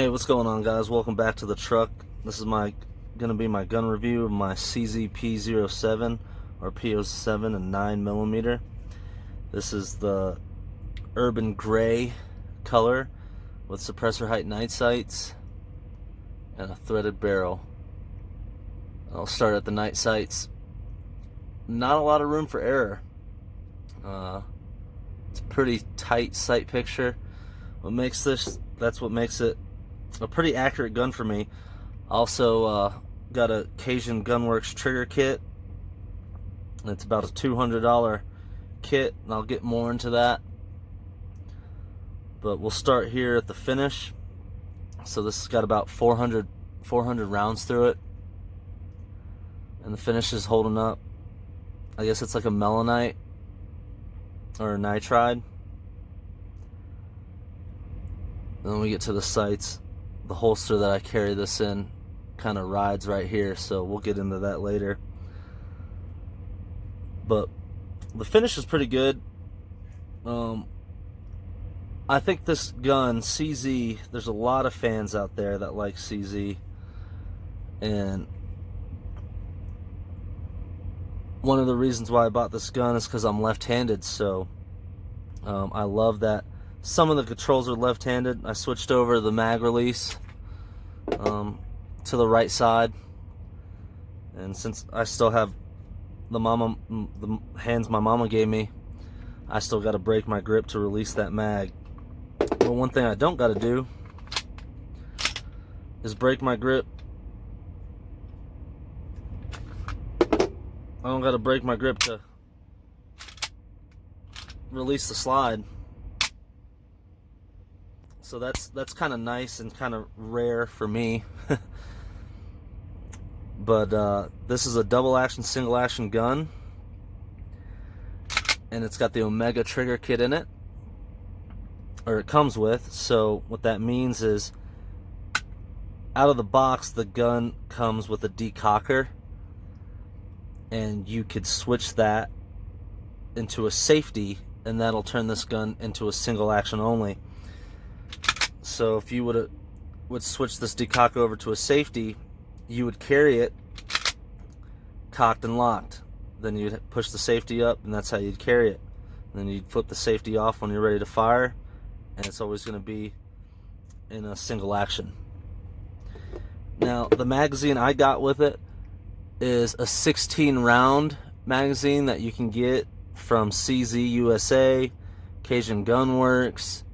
Hey, what's going on, guys? Welcome back to the truck. This is gonna be my gun review of my CZ P07 or P07 and 9mm. This is the urban gray color with suppressor height night sights and a threaded barrel. I'll start at the night sights. Not a lot of room for error. It's a pretty tight sight picture. That's what makes it a pretty accurate gun for me. Also got a Cajun Gunworks trigger kit. It's about a $200 kit, and I'll get more into that. But we'll start here at the finish. So this has got about 400 rounds through it, and the finish is holding up. I guess it's like a melanite or a nitride. Then we get to the sights. The holster that I carry this in kind of rides right here, so we'll get into that later. But the finish is pretty good. I think this gun, CZ, there's a lot of fans out there that like CZ, and one of the reasons why I bought this gun is because I'm left-handed, so I love that some of the controls are left-handed. I switched over the mag release to the right side, and since I still have the hands my mama gave me, I still got to break my grip to release that mag. But one thing I don't got to do is break my grip. I don't got to break my grip to release the slide. So that's kind of nice and kind of rare for me. But this is a double action, single action gun, and it's got the Omega trigger kit in it, or it comes with. So what that means is, out of the box, the gun comes with a decocker, and you could switch that into a safety, and that'll turn this gun into a single action only. So if you would switch this decocker over to a safety, you would carry it cocked and locked. Then you'd push the safety up, and that's how you'd carry it. And then you'd flip the safety off when you're ready to fire, and it's always going to be in a single action. Now, the magazine I got with it is a 16 round magazine that you can get from CZ USA, Cajun Gunworks,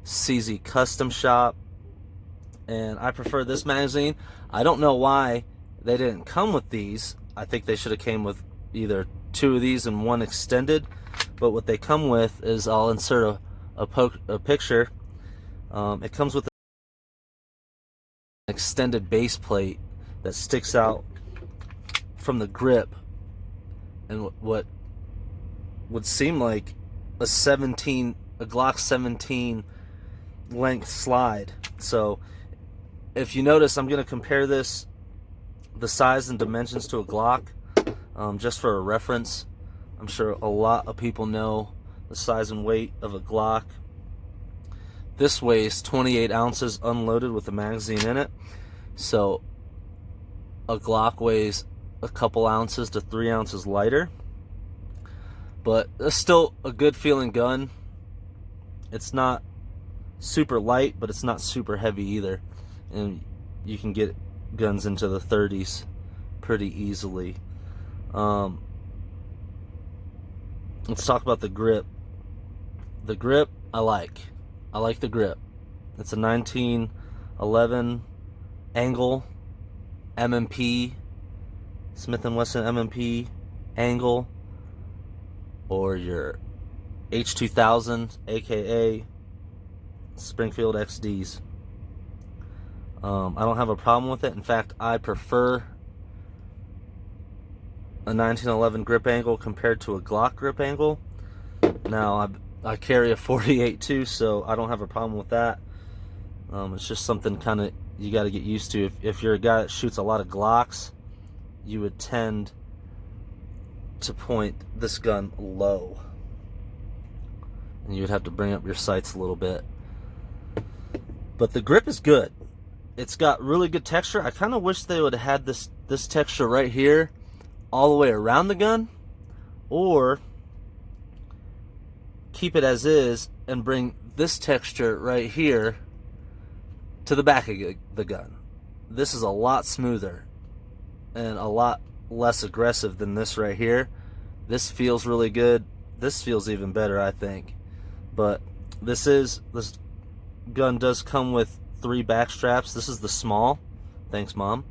CZ Custom Shop, and I prefer this magazine. I don't know why they didn't come with these. I think they should have came with either two of these and one extended, but what they come with is, I'll insert a picture. It comes with an extended base plate that sticks out from the grip, and what would seem like a Glock 17 length slide. So if you notice, I'm going to compare the size and dimensions to a Glock, just for a reference. I'm sure a lot of people know the size and weight of a Glock. This weighs 28 ounces unloaded with the magazine in it, so a Glock weighs a couple ounces to 3 ounces lighter, but it's still a good feeling gun. It's not super light, but it's not super heavy either, and you can get guns into the 30s pretty easily. Let's talk about the grip. The grip I like the grip. It's a 1911 angle M&P, Smith & Wesson M&P angle, or your H2000, aka Springfield XDs. I don't have a problem with it. In fact, I prefer a 1911 grip angle compared to a Glock grip angle. Now, I carry a 48 too, so I don't have a problem with that. It's just something kind of you got to get used to. If you're a guy that shoots a lot of Glocks, you would tend to point this gun low, and you would have to bring up your sights a little bit. but the grip is good. It's got really good texture. I kind of wish they would have had this texture right here all the way around the gun, or keep it as is and bring this texture right here to the back of the gun. This is a lot smoother and a lot less aggressive than this right here. This feels really good. This feels even better, I think. But this gun does come with 3 back straps. This is the small. Thanks, Mom.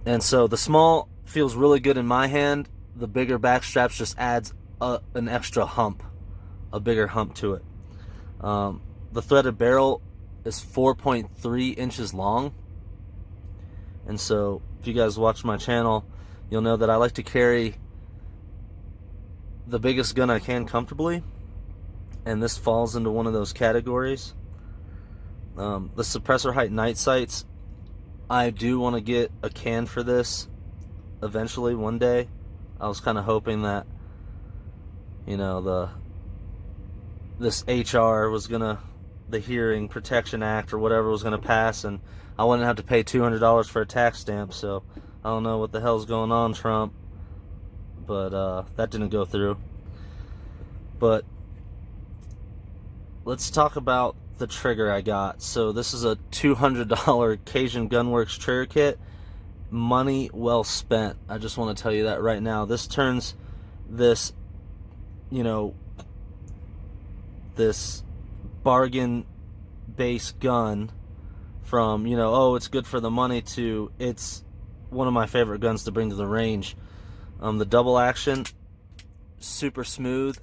And so the small feels really good in my hand. The bigger back straps just adds an extra hump, a bigger hump to it. The threaded barrel is 4.3 inches long. And so if you guys watch my channel, you'll know that I like to carry the biggest gun I can comfortably, and this falls into one of those categories. The suppressor height night sights, I do want to get a can for this eventually one day. I was kind of hoping that, you know, this HR was gonna, the Hearing Protection Act or whatever was gonna pass, and I wouldn't have to pay $200 for a tax stamp. So I don't know what the hell's going on, Trump, but that didn't go through. But let's talk about the trigger I got. So this is a $200 Cajun Gunworks trigger kit. Money well spent. I just want to tell you that right now. This turns this, you know, this bargain base gun from, you know, oh, it's good for the money, to it's one of my favorite guns to bring to the range. The double action, super smooth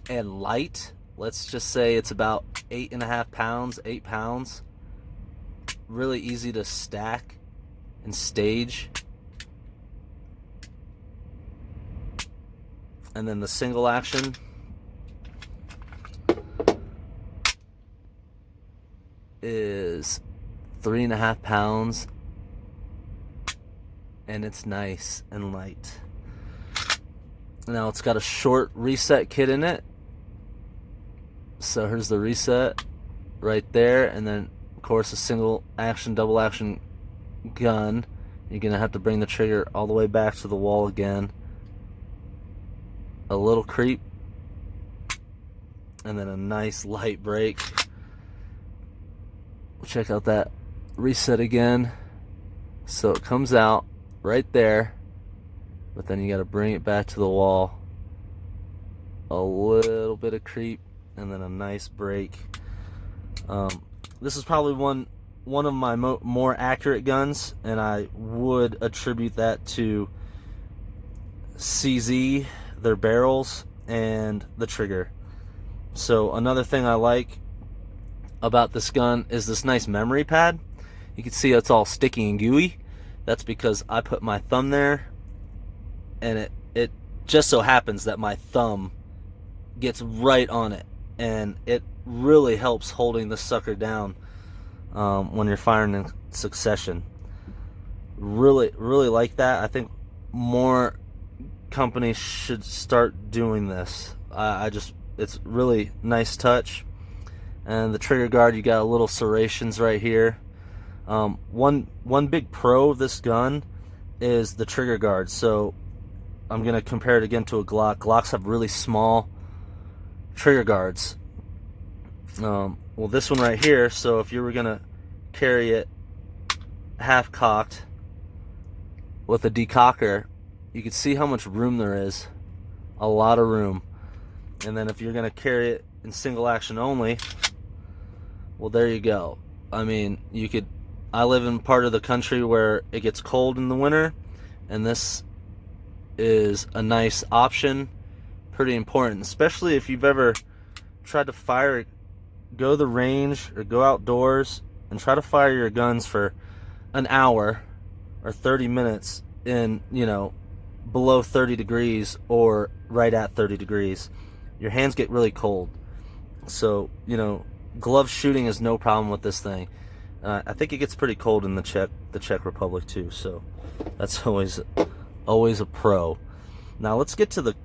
and light. Let's just say it's about 8.5 pounds, 8 pounds. Really easy to stack and stage. And then the single action is 3.5 pounds, and it's nice and light. Now it's got a short reset kit in it. So here's the reset right there, and then of course a single action, double action gun. You're gonna have to bring the trigger all the way back to the wall again. A little creep, and then a nice light break. Check out that reset again. So it comes out right there, but then you got to bring it back to the wall. A little bit of creep, and then a nice break. This is probably one of my more accurate guns, and I would attribute that to CZ, their barrels, and the trigger. So another thing I like about this gun is this nice memory pad. You can see it's all sticky and gooey. That's because I put my thumb there, and it just so happens that my thumb gets right on it, and it really helps holding the sucker down when you're firing in succession. Really like that. I think more companies should start doing this. It's really nice touch. And the trigger guard, you got a little serrations right here. One big pro of this gun is the trigger guard. So I'm gonna compare it again to a Glock. Glocks have really small trigger guards. Well, this one right here, so if you were gonna carry it half cocked with a decocker, you can see how much room there is. A lot of room. And then if you're gonna carry it in single action only, well, there you go. I mean, I live in part of the country where it gets cold in the winter, and this is a nice option. Pretty important, especially if you've ever tried to go to the range or go outdoors and try to fire your guns for an hour or 30 minutes in, you know, below 30 degrees or right at 30 degrees. Your hands get really cold. So, you know, glove shooting is no problem with this thing. I think it gets pretty cold in the Czech Republic too, so that's always a pro. Now let's get to the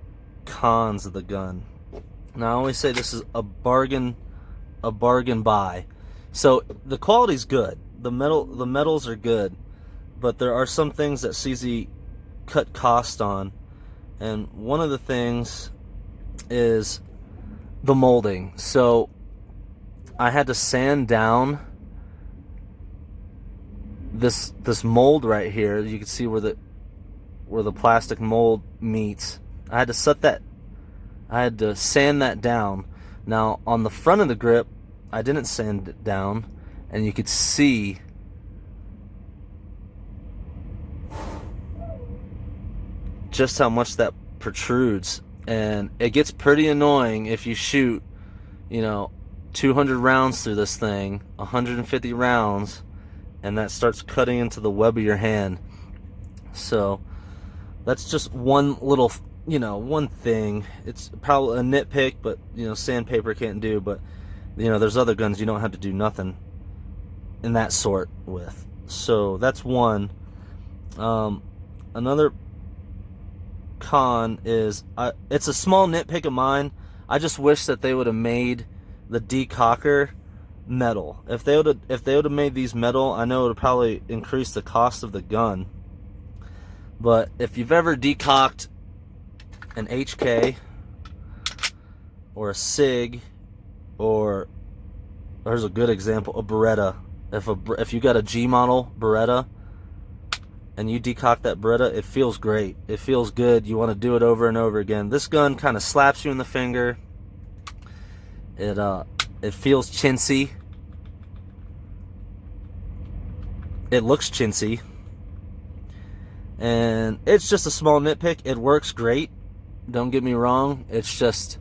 cons of the gun. Now I always say this is a bargain a bargain buy. So the quality's good. The metals are good, but there are some things that CZ cut cost on, and one of the things is the molding. So I had to sand down this mold right here. You can see where the plastic mold meets. I had to sand that down. Now on the front of the grip, I didn't sand it down, and you could see just how much that protrudes, and it gets pretty annoying if you shoot, 200 rounds through this thing, 150 rounds, and that starts cutting into the web of your hand. So that's just one little, one thing. It's probably a nitpick, but sandpaper can't do. But there's other guns you don't have to do nothing in that sort with. So that's one. Another con is it's a small nitpick of mine. I just wish that they would have made the decocker metal. If they would have made these metal, I know it would probably increase the cost of the gun. But if you've ever decocked an HK or a SIG, or there's a good example, a Beretta. If you got a G model Beretta and you decock that Beretta, it feels great. It feels good. You want to do it over and over again. This gun kind of slaps you in the finger. It feels chintzy. It looks chintzy. And it's just a small nitpick. It works great. Don't get me wrong. It's just,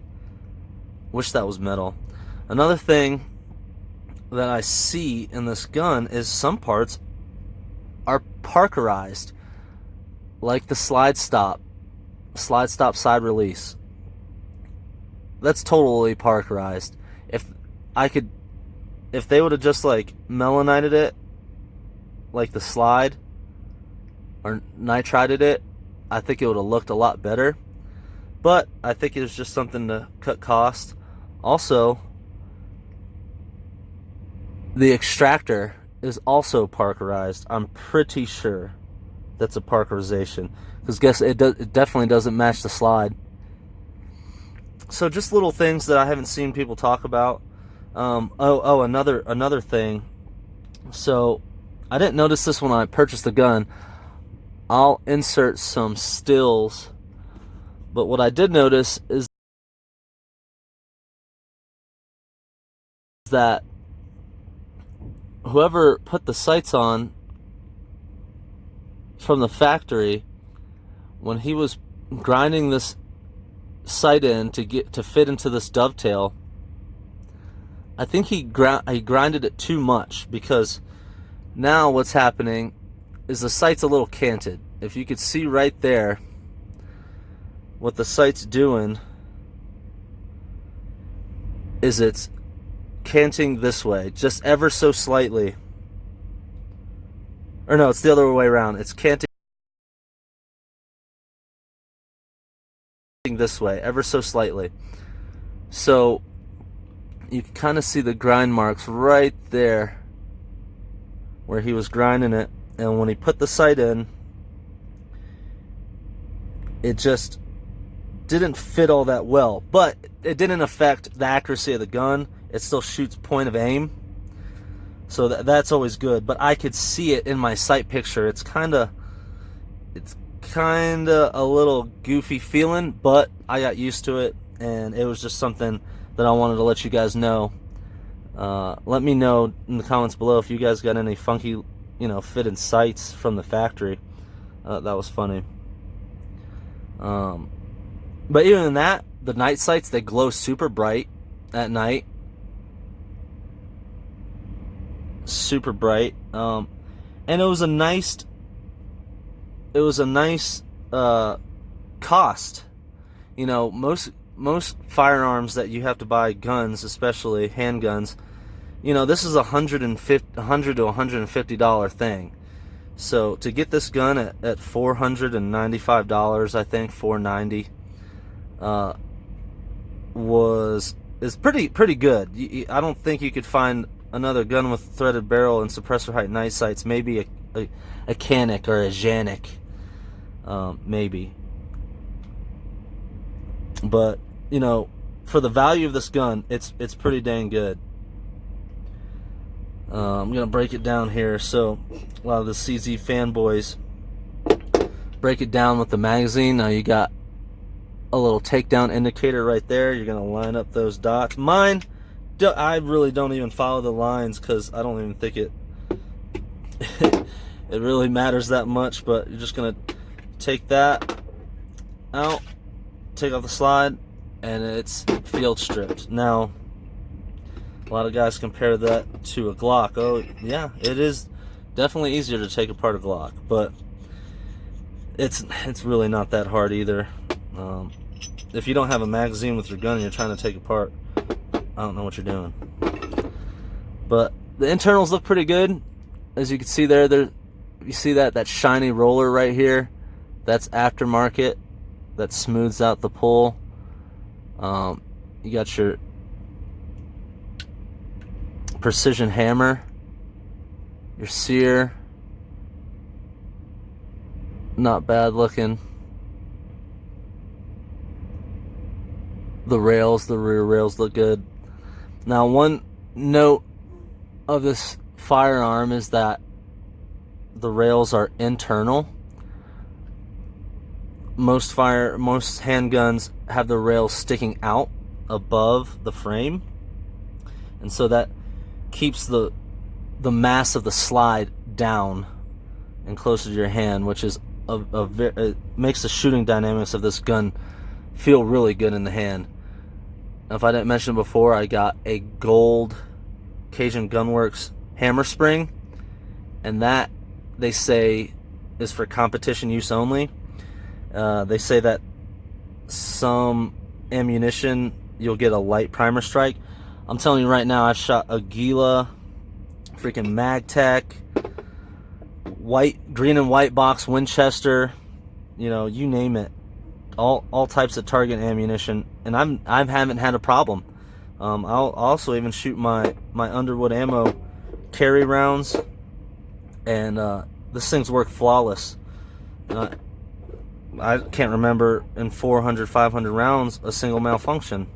wish that was metal. Another thing that I see in this gun is some parts are parkerized, like the slide stop side release. That's totally parkerized. If they would have just like melanited it, like the slide, or nitrided it, I think it would have looked a lot better. But I think it was just something to cut cost. Also, the extractor is also parkerized. I'm pretty sure that's a parkerization, because guess it definitely doesn't match the slide. So just little things that I haven't seen people talk about. Another thing. So I didn't notice this when I purchased the gun. I'll insert some stills, but what I did notice is that whoever put the sights on from the factory, when he was grinding this sight in to fit into this dovetail, I think he grinded it too much, because now what's happening is the sight's a little canted. If you could see right there what the sight's doing is it's canting this way, just ever so slightly. Or no, it's the other way around. It's canting this way, ever so slightly. So you can kind of see the grind marks right there where he was grinding it, and when he put the sight in, it just didn't fit all that well. But it didn't affect the accuracy of the gun. It still shoots point of aim, so that's always good. But I could see it in my sight picture. It's kind of a little goofy feeling, but I got used to it, and it was just something that I wanted to let you guys know. Let me know in the comments below if you guys got any funky, fitted sights from the factory. That was funny. But even in that, the night sights, they glow super bright at night. Super bright. And it was a nice cost. Most firearms that you have to buy, guns especially, handguns, this is $100 to $150 thing. So to get this gun at $495, I think $490, is pretty good. I don't think you could find another gun with threaded barrel and suppressor height night sights. Maybe a Canic or a Janik, maybe. But you know, for the value of this gun, it's pretty dang good. I'm gonna break it down here. So a lot of the CZ fanboys break it down with the magazine. Now you got a little takedown indicator right there. You're gonna line up those dots. Mine, I really don't even follow the lines because I don't even think it it really matters that much. But you're just gonna take that out, take off the slide, and it's field stripped. Now a lot of guys compare that to a Glock. Oh yeah, it is definitely easier to take apart a Glock, but it's really not that hard either. If you don't have a magazine with your gun and you're trying to take apart, I don't know what you're doing. But the internals look pretty good. As you can see there, you see that shiny roller right here? That's aftermarket. That smooths out the pull. You got your precision hammer, your sear, not bad looking. The rear rails look good. Now, one note of this firearm is that the rails are internal. Most handguns have the rails sticking out above the frame, and so that keeps the mass of the slide down and closer to your hand, which is it makes the shooting dynamics of this gun feel really good in the hand. Now, if I didn't mention before, I got a gold Cajun Gunworks hammer spring, and that they say is for competition use only. They say that some ammunition you'll get a light primer strike. I'm telling you right now, I've shot a Gila, freaking MagTech, green and white box Winchester, you know, you name it, all types of target ammunition, and I haven't had a problem. I'll also even shoot my Underwood ammo carry rounds, and this thing's work flawless. I can't remember in 400, 500 rounds a single malfunction.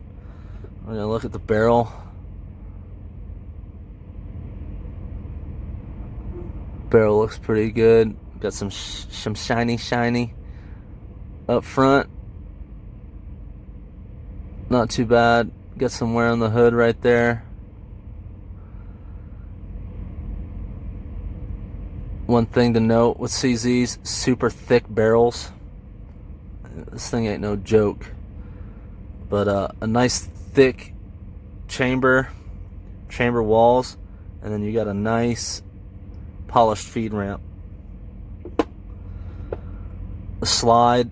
I'm gonna look at the barrel. Barrel looks pretty good. Got some shiny up front. Not too bad. Got some wear on the hood right there. One thing to note with CZs, super thick barrels. This thing ain't no joke. But a nice thick chamber walls, and then you got a nice polished feed ramp. The slide,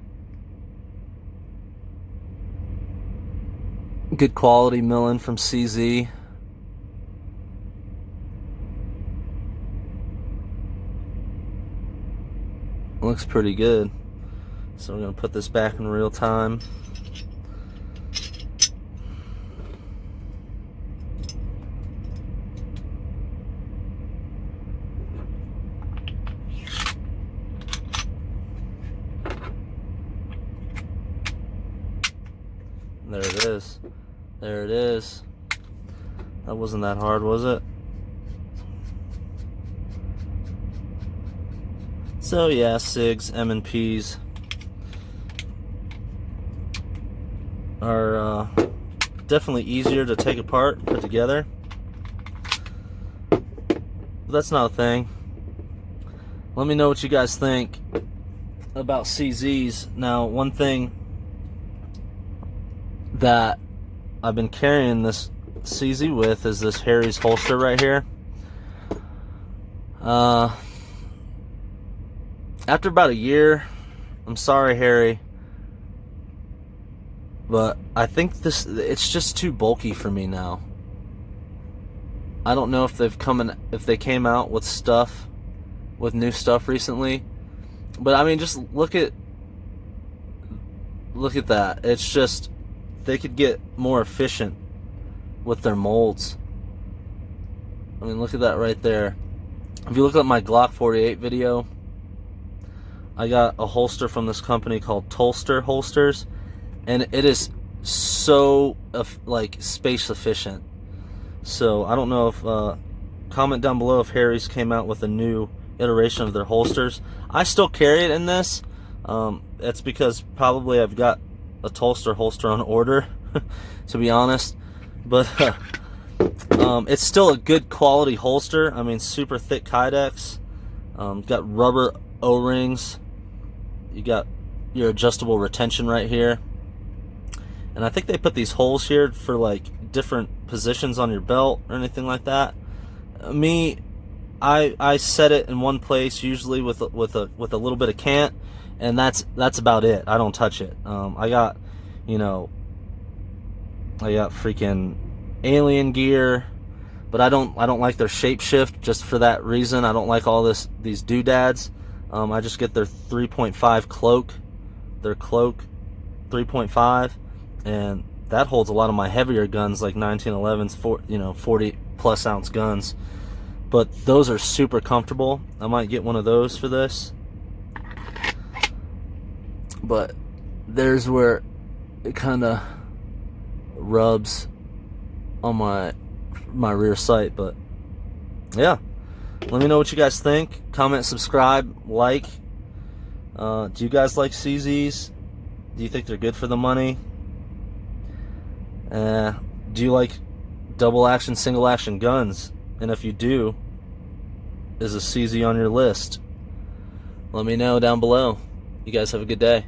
good quality milling from CZ. Looks pretty good. So we're going to put this back in real time. There it is. There it is. That wasn't that hard, was it? So yeah, SIGs, M&Ps are definitely easier to take apart and put together. But that's not a thing. Let me know what you guys think about CZs. Now, one thing that I've been carrying this CZ with is this Harry's holster right here. After about a year, I'm sorry, Harry, but I think it's just too bulky for me now. I don't know if they came out with new stuff recently, but I mean, just look at that. It's just, they could get more efficient with their molds. I mean, look at that right there. If you look at my Glock 48 video, I got a holster from this company called Tolster Holsters, and it is so like space efficient. So I don't know if comment down below if Harry's came out with a new iteration of their holsters. I still carry it in this. That's because probably I've got a Tolster holster on order, to be honest. But it's still a good quality holster. I mean, super thick Kydex. Got rubber O-rings. You got your adjustable retention right here. And I think they put these holes here for like different positions on your belt or anything like that. I set it in one place, usually with a little bit of cant, and that's about it. I don't touch it. I got freaking alien gear, but I don't like their shape shift just for that reason. I don't like all these doodads. I just get their 3.5 cloak, their cloak 3.5, and that holds a lot of my heavier guns like 1911s, 40 plus ounce guns. But those are super comfortable. I might get one of those for this. But there's where it kind of rubs on my rear sight. But yeah, let me know what you guys think. Comment, subscribe, like. Do you guys like CZs? Do you think they're good for the money? Do you like double action, single action guns? And if you do, is a CZ on your list? Let me know down below. You guys have a good day.